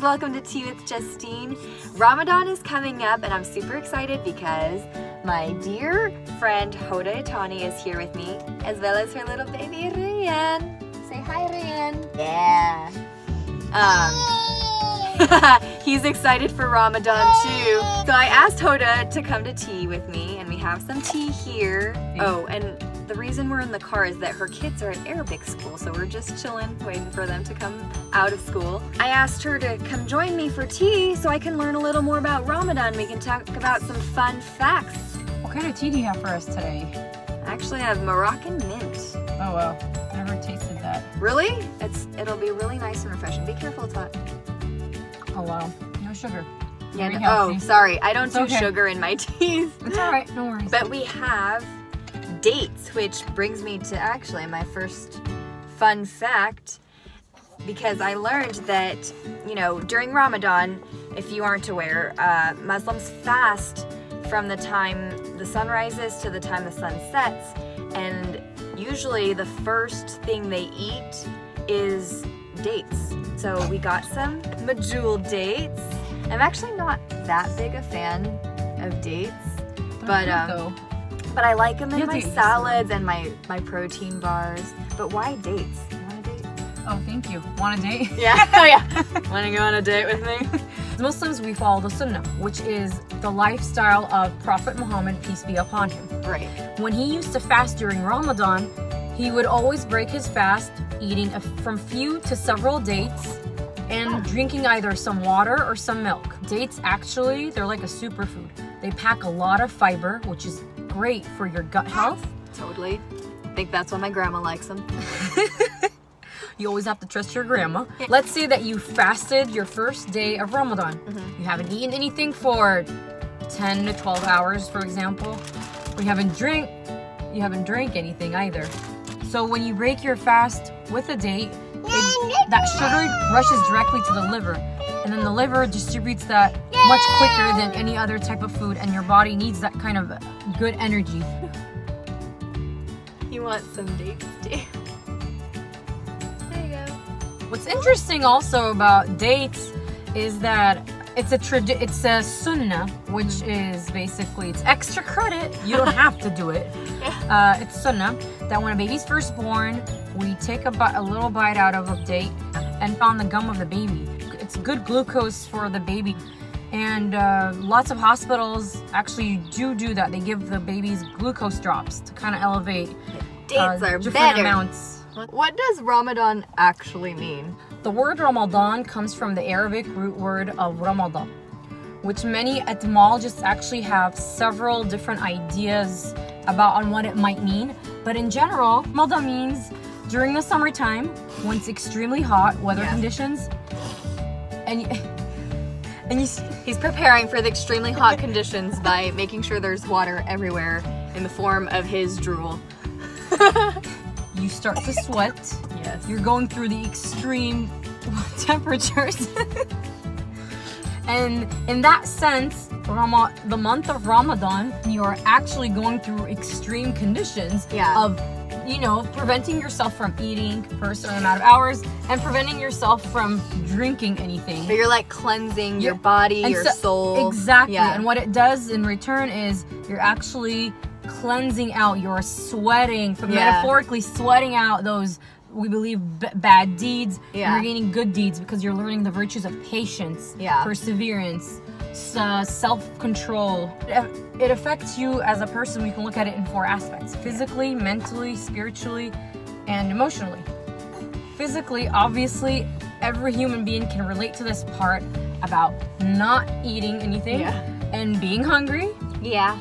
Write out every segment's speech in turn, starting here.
welcome to Tea with Justine. Ramadan is coming up and I'm super excited because my dear friend Houda Itani is here with me, as well as her little baby Rayan. Say hi, Rayan. Yeah. He's excited for Ramadan too. So I asked Houda to come to tea with me and we have some tea here. Oh, and the reason we're in the car is that her kids are at Arabic school, so we're just chilling, waiting for them to come out of school. I asked her to come join me for tea so I can learn a little more about Ramadan. We can talk about some fun facts. What kind of tea do you have for us today? Actually, I have Moroccan mint. Oh wow, never tasted that. Really? It'll be really nice and refreshing. Be careful, it's hot. Oh wow, no sugar. Yeah, Very oh, sorry, I don't do okay. sugar in my teas. It's alright, no worries. But we have dates, which brings me to actually my first fun fact, because I learned that, you know, during Ramadan, if you aren't aware, Muslims fast from the time the sun rises to the time the sun sets, and usually the first thing they eat is dates. So we got some medjool dates. I'm actually not that big a fan of dates, but I like them in my salads and my protein bars. But why dates? You want a date? Oh, thank you. Want a date? Yeah. Oh yeah. Want to go on a date with me? As Muslims, we follow the Sunnah, which is the lifestyle of Prophet Muhammad, peace be upon him. Right. When he used to fast during Ramadan, he would always break his fast, eating from few to several dates and drinking either some water or some milk. Dates, actually, they're like a superfood. They pack a lot of fiber, which is great for your gut health. Totally. I think that's why my grandma likes them. You always have to trust your grandma. Let's say that you fasted your first day of Ramadan. You haven't eaten anything for 10 to 12 hours, for example. You haven't drank anything either. So when you break your fast with a date, that sugar rushes directly to the liver, and then the liver distributes that much quicker than any other type of food, and your body needs that kind of good energy. You want some dates too? There you go. What's interesting also about dates is that it's a sunnah, which is basically, it's extra credit. You don't have to do it. It's sunnah that when a baby's first born, we take a little bite out of a date and on the gum of the baby. It's good glucose for the baby. And lots of hospitals actually do that. They give the babies glucose drops to kind of elevate dates are different better. Amounts. What does Ramadan actually mean? The word Ramadan comes from the Arabic root word of Ramadan, which many etymologists actually have several different ideas on what it might mean. But in general, Ramadan means during the summertime when it's extremely hot weather conditions, and he's preparing for the extremely hot conditions by making sure there's water everywhere in the form of his drool. You start to sweat. Yes. You're going through the extreme temperatures. And in that sense, the month of Ramadan, you're actually going through extreme conditions of, you know, preventing yourself from eating for a certain amount of hours and preventing yourself from drinking anything. But you're like cleansing your body, your soul. Exactly. Yeah. And what it does in return is you're actually cleansing out, you're sweating, metaphorically sweating out those, we believe, bad deeds. And you're gaining good deeds because you're learning the virtues of patience, perseverance, self-control. It affects you as a person. We can look at it in 4 aspects: physically, mentally, spiritually, and emotionally. Physically, obviously, every human being can relate to this part about not eating anything and being hungry. Yeah.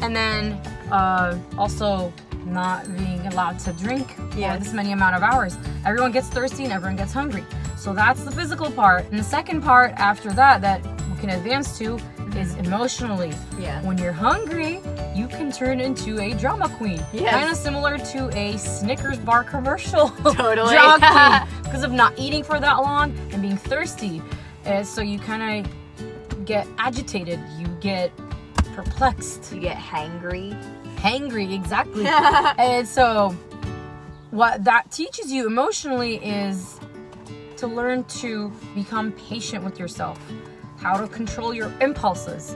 And then also not being allowed to drink for this many amount of hours. Everyone gets thirsty and everyone gets hungry. So that's the physical part. And the second part after that we can advance to is emotionally. Yeah. When you're hungry, you can turn into a drama queen. Yes. Kind of similar to a Snickers bar commercial. Totally. Drama queen, because of not eating for that long and being thirsty. So you kind of get agitated. You get perplexed. You get hangry. Hangry, exactly. And so what that teaches you emotionally is to learn to become patient with yourself, how to control your impulses.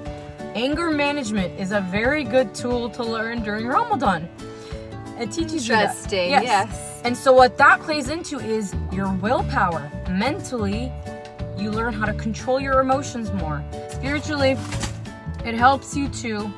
Anger management is a very good tool to learn during Ramadan. It teaches you that. Interesting, yes. And so what that plays into is your willpower. Mentally, you learn how to control your emotions more. Spiritually, it helps you to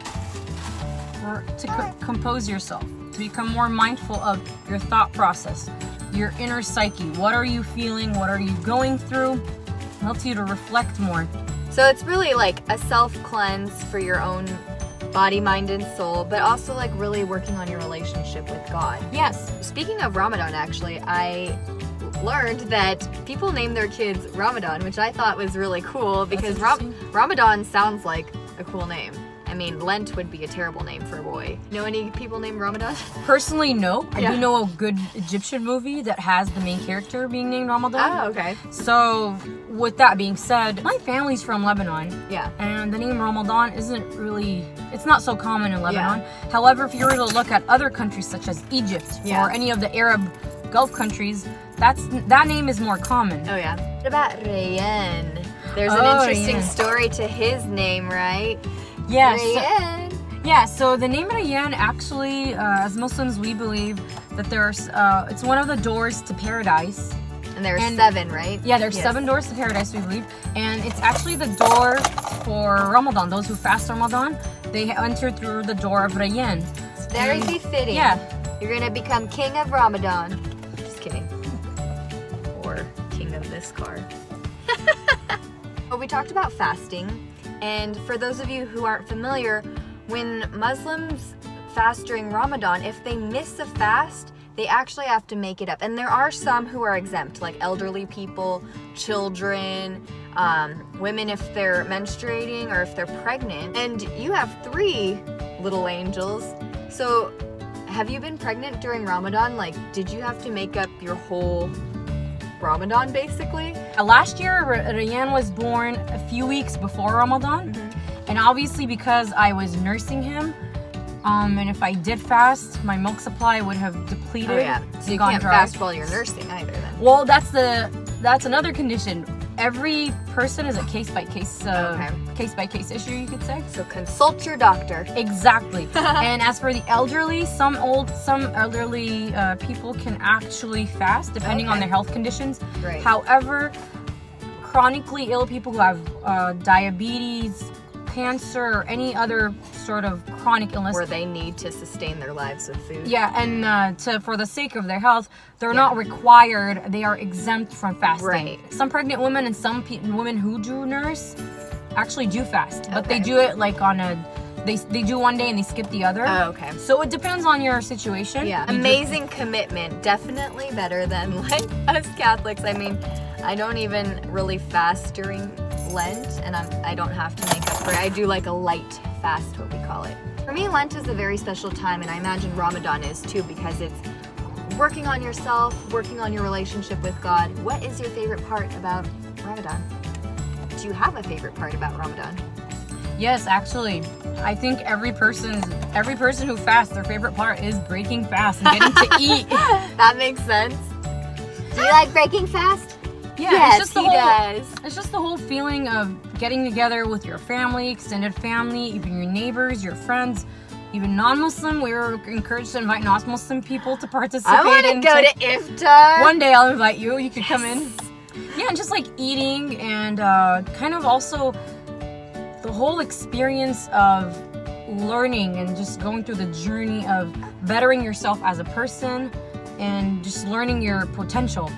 compose yourself, to become more mindful of your thought process, your inner psyche. What are you feeling? What are you going through? It helps you to reflect more. So it's really like a self-cleanse for your own body, mind, and soul, but also like really working on your relationship with God. Yes. Speaking of Ramadan, actually, I learned that people name their kids Ramadan, which I thought was really cool because Ramadan sounds like a cool name. I mean, Lent would be a terrible name for a boy. Know any people named Ramadan? Personally, no. I do know a good Egyptian movie that has the main character being named Ramadan. Oh, okay. So, with that being said, my family's from Lebanon. Yeah. And the name Ramadan isn't really, it's not so common in Lebanon. Yeah. However, if you were to look at other countries such as Egypt or any of the Arab Gulf countries, that name is more common. Oh, yeah. What about Rayan? There's an interesting story to his name, right? Yes. Rayan. So the name Rayan actually, as Muslims, we believe that there's, it's one of the doors to paradise. And there's 7, right? Yeah, there's 7 doors to paradise, we believe. And it's actually the door for Ramadan. Those who fast Ramadan, they enter through the door of Rayan. It's very befitting. Yeah. You're going to become king of Ramadan. Just kidding. Or king of this car. Well, we talked about fasting. And for those of you who aren't familiar, when Muslims fast during Ramadan, if they miss a fast, they actually have to make it up. And there are some who are exempt, like elderly people, children, women if they're menstruating or if they're pregnant. And you have 3 little angels. So have you been pregnant during Ramadan? Like, did you have to make up your whole Ramadan basically? Last year, Rayan was born a few weeks before Ramadan. And obviously because I was nursing him, and if I did fast, my milk supply would have depleted. Oh yeah, so you can't fast while you're nursing either then. Well, that's another condition. Every person is a case-by-case issue, you could say. So consult your doctor. Exactly. And as for the elderly, some elderly people can actually fast depending on their health conditions. Right. However, chronically ill people who have diabetes, cancer, or any other sort of chronic illness where they need to sustain their lives with food. Yeah, and for the sake of their health, they're not required. They are exempt from fasting. Right. Some pregnant women and some women who do nurse actually do fast, but they do it like on a. They do one day and they skip the other. Oh, okay. So it depends on your situation. Yeah. Amazing commitment. Definitely better than like us Catholics. I mean, I don't even really fast during Lent, and I don't have to make up for it. I do like a light fast, what we call it. For me, Lent is a very special time, and I imagine Ramadan is too, because it's working on yourself, working on your relationship with God. What is your favorite part about Ramadan? Do you have a favorite part about Ramadan? Yes, actually, I think every person who fasts, their favorite part is breaking fast and getting to eat. That makes sense. Do you like breaking fast? Yeah, yes, he does. It's just the whole feeling of getting together with your family, extended family, even your neighbors, your friends, even non-Muslim. We were encouraged to invite non-Muslim people to participate. I want to go to iftar. One day I'll invite you. You could come in. Yeah, and just like eating and kind of also the whole experience of learning and just going through the journey of bettering yourself as a person and just learning your potential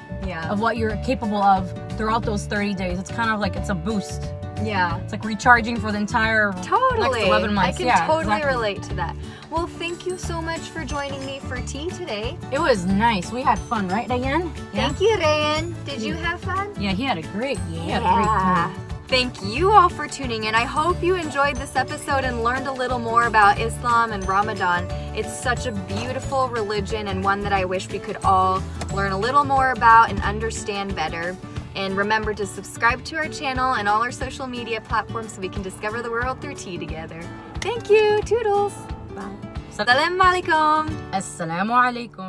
of what you're capable of throughout those 30 days. It's kind of like it's a boost. Yeah. It's like recharging for the entire next 11 months. I can totally relate to that. Well, thank you so much for joining me for tea today. It was nice. We had fun, right, Rayan? Thank you, Rayan. Did you have fun? Yeah, he had a great time. Thank you all for tuning in. I hope you enjoyed this episode and learned a little more about Islam and Ramadan. It's such a beautiful religion and one that I wish we could all learn a little more about and understand better. And remember to subscribe to our channel and all our social media platforms so we can discover the world through tea together. Thank you. Toodles. Bye. Assalamu alaikum. Assalamu alaikum.